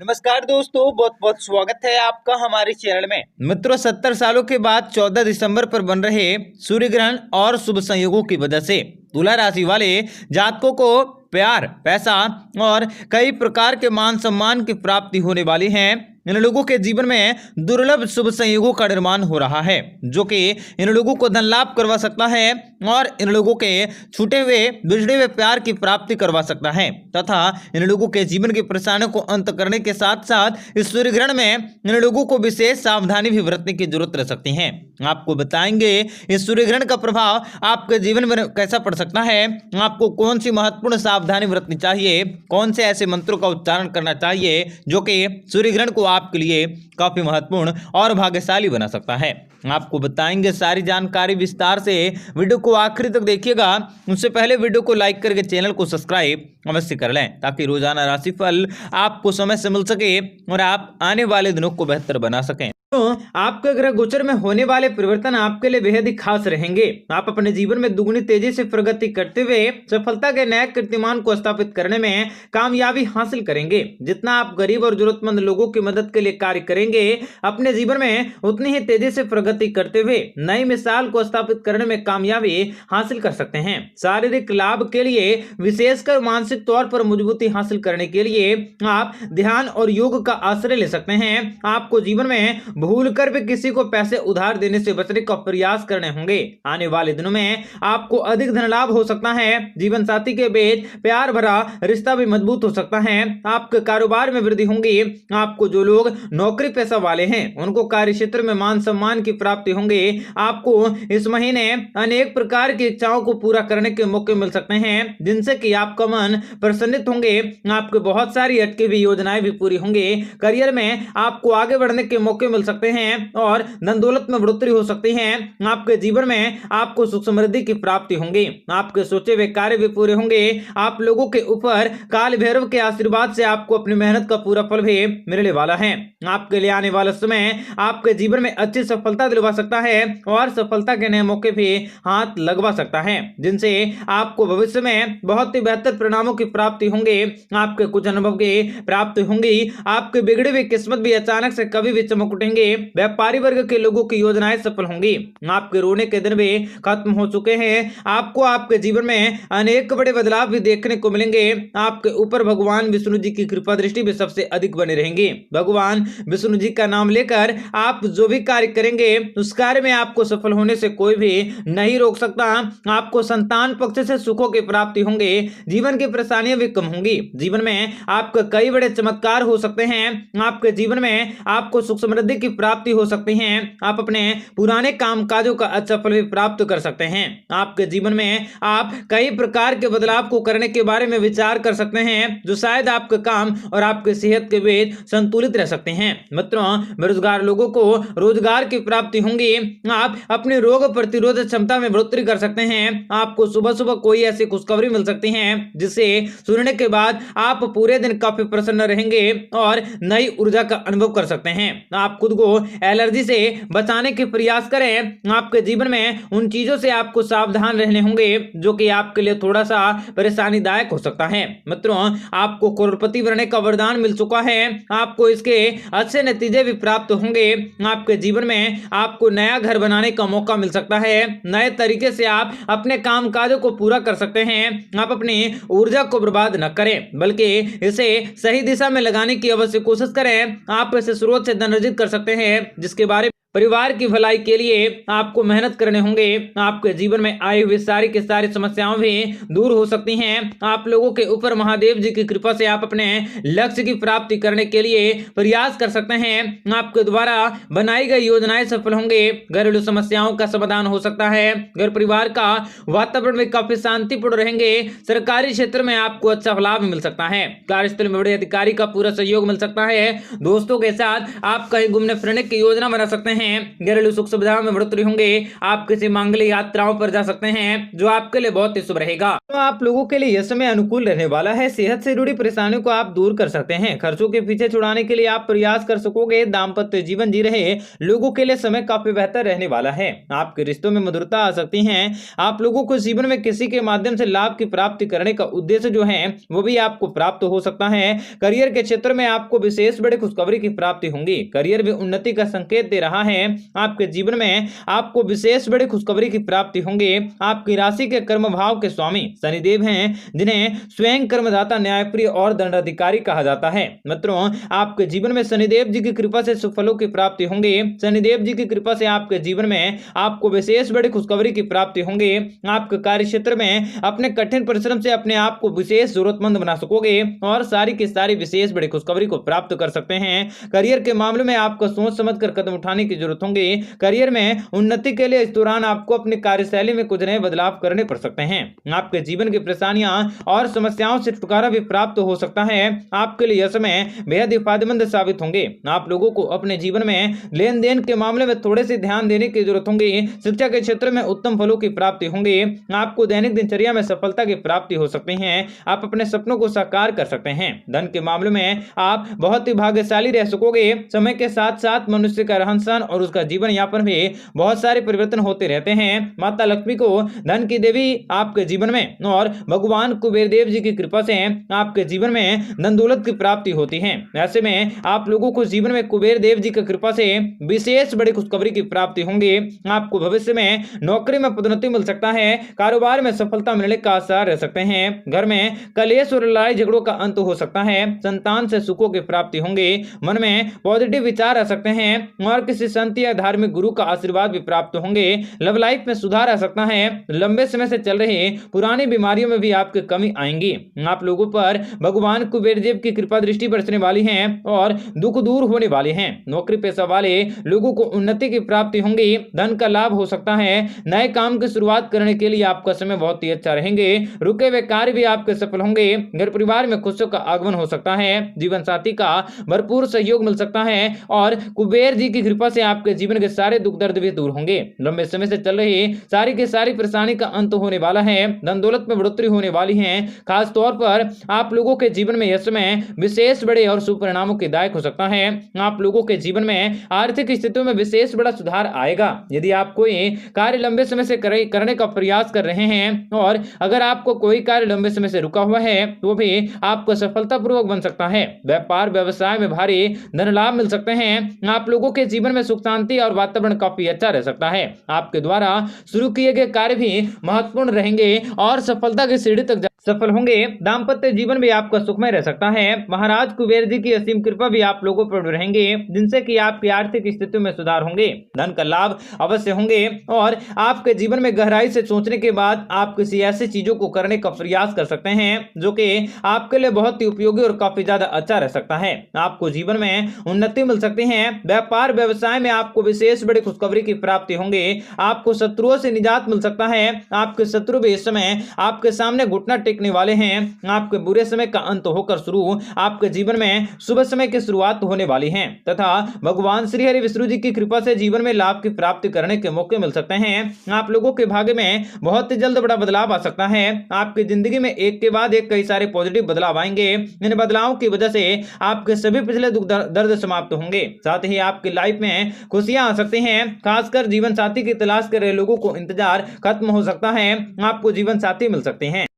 नमस्कार दोस्तों, बहुत बहुत स्वागत है आपका हमारे चैनल में। मित्रों, 70 सालों के बाद 14 दिसंबर पर बन रहे सूर्य ग्रहण और शुभ संयोगों की वजह से तुला राशि वाले जातकों को प्यार, पैसा और कई प्रकार के मान सम्मान की प्राप्ति होने वाली है। इन लोगों के जीवन में दुर्लभ शुभ संयोगों का निर्माण हो रहा है, जो कि इन लोगों को धन लाभ करवा सकता है और इन लोगों के छूटे हुए बिछड़े हुए प्यार की प्राप्ति करवा सकता है तथा इन लोगों के जीवन की परेशानियों को अंत करने के साथ साथ इस सूर्य ग्रहण में इन लोगों को विशेष सावधानी भी बरतने की जरूरत रह सकती है। आपको बताएंगे इस सूर्य ग्रहण का प्रभाव आपके जीवन में कैसा पड़ सकता है, आपको कौन सी महत्वपूर्ण सावधानी बरतनी चाहिए, कौन से ऐसे मंत्रों का उच्चारण करना चाहिए जो कि सूर्य ग्रहण को आपके लिए काफी महत्वपूर्ण और भाग्यशाली बना सकता है। आपको बताएंगे सारी जानकारी विस्तार से। वीडियो को आखिरी तक देखिएगा। उससे पहले वीडियो को लाइक करके चैनल को सब्सक्राइब अवश्य कर लें ताकि रोजाना राशिफल आपको समय से मिल सके और आप आने वाले दिनों को बेहतर बना सकें। तो आपके ग्रह गोचर में होने वाले परिवर्तन आपके लिए बेहद ही खास रहेंगे। आप अपने जीवन में दुगनी तेजी से प्रगति करते हुए सफलता के नए कीर्तिमान को स्थापित करने में कामयाबी हासिल करेंगे। जितना आप गरीब और जरूरतमंद लोगों की मदद के लिए कार्य करेंगे, अपने जीवन में उतनी ही तेजी से प्रगति करते हुए नई मिसाल को स्थापित करने में कामयाबी हासिल कर सकते हैं। शारीरिक लाभ के लिए, विशेषकर मानसिक तौर पर मजबूती हासिल करने के लिए आप ध्यान और योग का आश्रय ले सकते हैं। आपको जीवन में भूल कर भी किसी को पैसे उधार देने से बचने का प्रयास करने होंगे। आने वाले दिनों में आपको अधिक धन लाभ हो सकता है। जीवन साथी के बीच प्यार भरा रिश्ता भी मजबूत हो सकता है। आपके कारोबार में वृद्धि होंगी। आपको जो लोग नौकरी पेशा वाले हैं उनको कार्य क्षेत्र में मान सम्मान की प्राप्ति होंगे। आपको इस महीने अनेक प्रकार की इच्छाओं को पूरा करने के मौके मिल सकते हैं, जिनसे कि आपका मन प्रसन्नित होंगे। आपके बहुत सारी अटकी हुई योजनाएं भी पूरी होंगी। करियर में आपको आगे बढ़ने के मौके मिल सकते हैं और धन दौलत में बढ़ोतरी हो सकती है। आपके जीवन में आपको सुख समृद्धि की प्राप्ति होंगी। आपके सोचे हुए कार्य भी पूरे होंगे। आप लोगों के ऊपर काल भैरव के आशीर्वाद से आपको अपनी मेहनत का पूरा फल भी मिलने वाला है। आपके लिए आने वाला समय आपके जीवन में अच्छी सफलता दिलवा सकता है और सफलता के नए मौके भी हाथ लगवा सकता है, जिनसे आपको भविष्य में बहुत ही बेहतर परिणामों की प्राप्ति होंगे। आपके कुछ अनुभव की प्राप्ति होंगी। आपके बिगड़ी हुई किस्मत भी अचानक से कभी भी चमक उठेंगे। व्यापारी वर्ग के लोगों की योजनाएं सफल होंगी। आपके रोने के दिन भी खत्म हो चुके हैं। आपको आपके जीवन में अनेक बड़े बदलाव भी देखने को मिलेंगे। आपके ऊपर भगवान विष्णु जी की कृपा दृष्टि भी सबसे अधिक बनी रहेंगी। भगवान विष्णु जी का नाम लेकर आप जो भी कार्य करेंगे उस कार्य में आपको सफल होने से कोई भी नहीं रोक सकता। आपको संतान पक्ष से सुखों की प्राप्ति होंगे। जीवन की परेशानियां भी कम होंगी। जीवन में आपके कई बड़े चमत्कार हो सकते हैं। आपके जीवन में आपको सुख समृद्धि की प्राप्ति हो सकती है। आप अपने पुराने कामकाजों का अच्छा फल भी प्राप्त कर सकते हैं। आपके जीवन में आप कई प्रकार के बदलाव को करने के बारे में विचार कर सकते हैं, जो शायद आपके काम और आपके सेहत के बीच संतुलित रह सकते हैं। मित्रों, बेरोजगार लोगों को रोजगार की प्राप्ति होंगी। आप अपनी रोग प्रतिरोधक क्षमता में बढ़ोतरी कर सकते हैं। आपको सुबह सुबह कोई ऐसी खुशखबरी मिल सकती है जिसे सुनने के बाद आप पूरे दिन काफी प्रसन्न रहेंगे और नई ऊर्जा का अनुभव कर सकते हैं। आप खुद को एलर्जी से बचाने के प्रयास करें। आपके जीवन में उन चीजों से आपको सावधान रहने होंगे जो कि आपके लिए थोड़ा सा परेशानीदायक हो सकता है। मित्रों, आपको करोड़पति बनने का वरदान मिल चुका है। आपको इसके अच्छे नतीजे भी प्राप्त होंगे। आपके जीवन में आपको नया घर बनाने का मौका मिल सकता है। नए तरीके से आप अपने काम काजों को पूरा कर सकते हैं। आप अपनी ऊर्जा को बर्बाद न करें, बल्कि इसे सही दिशा में लगाने की अवश्य कोशिश करें। आप इसे स्रोत से धन अर्जित कर सकते हैं, जिसके बारे परिवार की भलाई के लिए आपको मेहनत करने होंगे। आपके जीवन में आई हुई सारी की सारी समस्याएं भी दूर हो सकती हैं। आप लोगों के ऊपर महादेव जी की कृपा से आप अपने लक्ष्य की प्राप्ति करने के लिए प्रयास कर सकते हैं। आपके द्वारा बनाई गई योजनाएं सफल होंगे। घरेलू समस्याओं का समाधान हो सकता है। घर परिवार का वातावरण में काफी शांतिपूर्ण रहेंगे। सरकारी क्षेत्र में आपको अच्छा लाभ मिल सकता है। कार्यस्थल में बड़े अधिकारी का पूरा सहयोग मिल सकता है। दोस्तों के साथ आप कहीं घूमने फिरने की योजना बना सकते हैं। हैं। घरेलू सुख सुविधाओं में बढ़ोतरी होंगे। आप किसी मांगलिक यात्राओं पर जा सकते हैं जो आपके लिए बहुत ही शुभ रहेगा। तो आप लोगों के लिए यह समय अनुकूल रहने वाला है। सेहत से जुड़ी परेशानियों को आप दूर कर सकते हैं। खर्चों के पीछे छुड़ाने के लिए आप प्रयास कर सकोगे। दाम्पत्य जीवन जी रहे लोगों के लिए समय काफी बेहतर रहने वाला है। आपके रिश्तों में मधुरता आ सकती है। आप लोगों को जीवन में किसी के माध्यम से लाभ की प्राप्ति करने का उद्देश्य जो है वो भी आपको प्राप्त हो सकता है। करियर के क्षेत्र में आपको विशेष बड़े खुशखबरी की प्राप्ति होंगी। करियर में उन्नति का संकेत दे रहा है। आपके जीवन में आपको विशेष बड़े खुशखबरी की प्राप्ति होंगे। आपकी राशि के कर्म भाव के स्वामी शनिदेव हैं, जिन्हें स्वयं कर्मदाता, न्यायप्रिय और दंडाधिकारी कहा जाता है। मित्रों, आपके जीवन में शनिदेव जी की कृपा से सुफलों की प्राप्ति होंगे। शनिदेव जी की कृपा से आपके जीवन में आपको विशेष बड़ी खुशखबरी की प्राप्ति होंगे। आपके कार्य क्षेत्र में अपने कठिन परिश्रम से अपने आप को विशेष जरूरतमंद बना सकोगे और सारी की सारी विशेष बड़ी खुशखबरी को प्राप्त कर सकते हैं। करियर के मामले में आपको सोच समझकर कदम उठाने की जरूरत होगी। करियर में उन्नति के लिए इस दौरान आपको अपनी कार्यशैली में कुछ नए बदलाव करने पड़ सकते हैं। आपके जीवन की परेशानियां और समस्याओं से छुटकारा भी प्राप्त हो सकता है। आपके लिए यह समय बेहद फायदेमंद साबित होंगे। आप लोगों को अपने जीवन में लेन देन के मामले में थोड़े से ध्यान देने की जरूरत होगी। शिक्षा के क्षेत्र में उत्तम फलों की प्राप्ति होंगी। आपको दैनिक दिनचर्या में सफलता की प्राप्ति हो सकती है। आप अपने सपनों को साकार कर सकते हैं। धन के मामले में आप बहुत ही भाग्यशाली रह सकोगे। समय के साथ साथ मनुष्य का रहन सहन और उसका जीवन यापन भी बहुत सारे परिवर्तन होते रहते हैं। माता लक्ष्मी को धन की देवी आपके जीवन में और भगवान कुबेर देव जी की कृपा से आपके जीवन में धन दौलत की प्राप्ति होती है। ऐसे में आप लोगों को जीवन में कुबेर देव जी की कृपा से विशेष बड़ी खुशखबरी की प्राप्ति होंगी। आपको भविष्य में नौकरी में पदोन्नति मिल सकता है। कारोबार में सफलता मिलने का आसार रह सकते हैं। घर में कलेश और लड़ाई झगड़ों का अंत हो सकता है। संतान से सुखों की प्राप्ति होंगी। मन में पॉजिटिव विचार आ सकते हैं और किसी संत या धार्मिक गुरु का आशीर्वाद भी प्राप्त होंगे। लव लाइफ में सुधार आ सकता है। लंबे समय से चल रही पुरानी बीमारियों में भी आपकी कमी आएंगी। आप लोगों पर भगवान कुबेर देव की कृपा दृष्टि बरसने वाली है और दुख दूर होने वाले हैं। नौकरी पेशा वाले लोगों को उन्नति की प्राप्ति होंगी। धन का लाभ हो सकता है। नए काम की शुरुआत करने के लिए आपका समय बहुत ही अच्छा रहेंगे। रुके हुए कार्य भी आपके सफल होंगे। घर परिवार में खुशियों का आगमन हो सकता है। जीवन साथी का भरपूर सहयोग मिल सकता है और कुबेर जी की कृपा से आपके जीवन के सारे दुख दर्द भी दूर होंगे। लंबे समय से चल रही सारी की सारी परेशानी का अंत होने वाला है। धन दौलत में बढ़ोतरी होने वाली है। खास तौर पर आप लोगों के जीवन में यह समय विशेष बड़े और शुभ परिणामों के दायक हो सकता है। आप लोगों के जीवन में आर्थिक स्थितियों में विशेष बड़ा सुधार आएगा। यदि आप कोई कार्य लंबे समय से करने का प्रयास कर रहे हैं और अगर आपको कोई कार्य लंबे समय से रुका हुआ है तो भी आपको सफलतापूर्वक बन सकता है। व्यापार व्यवसाय में भारी धन लाभ मिल सकते हैं। आप लोगों के जीवन में सुख शांति और वातावरण काफी अच्छा रह सकता है। आपके द्वारा शुरू किए गए कार्य भी महत्वपूर्ण रहेंगे और सफलता की सीढ़ी तक सफल होंगे। दाम्पत्य जीवन भी आपका सुखमय रह सकता है। महाराज कुबेर जी की असीम कृपा भी आप लोगों पर रहेंगे, जिनसे कि आपकी आर्थिक स्थिति में सुधार होंगे। धन का लाभ अवश्य होंगे और आपके जीवन में गहराई से सोचने के बाद आप किसी ऐसी चीजों को करने का प्रयास कर सकते हैं जो कि आपके लिए बहुत ही उपयोगी और काफी ज्यादा अच्छा रह सकता है। आपको जीवन में उन्नति मिल सकती है। व्यापार व्यवसाय में आपको विशेष बड़ी खुशखबरी की प्राप्ति होंगे। आपको शत्रुओं से निजात मिल सकता है। आपके शत्रु भी इस समय आपके सामने घुटना टेकने वाले हैं। आपके बुरे समय का अंत होकर शुरू आपके जीवन में शुभ समय की शुरुआत होने वाली है तथा भगवान श्री हरि विष्णु जी की कृपा से जीवन में लाभ की प्राप्ति करने के मौके मिल सकते हैं। आप लोगों के भाग्य में बहुत ही जल्द बड़ा बदलाव आ सकता है। आपकी जिंदगी में एक के बाद एक कई सारे पॉजिटिव बदलाव आएंगे। इन बदलावों की वजह से आपके सभी पिछले दुख दर्द समाप्त होंगे। साथ ही आपकी लाइफ में खुशियां आ सकती हैं। खासकर जीवन साथी की तलाश कर रहे लोगों को इंतजार खत्म हो सकता है। आपको जीवन साथी मिल सकते हैं।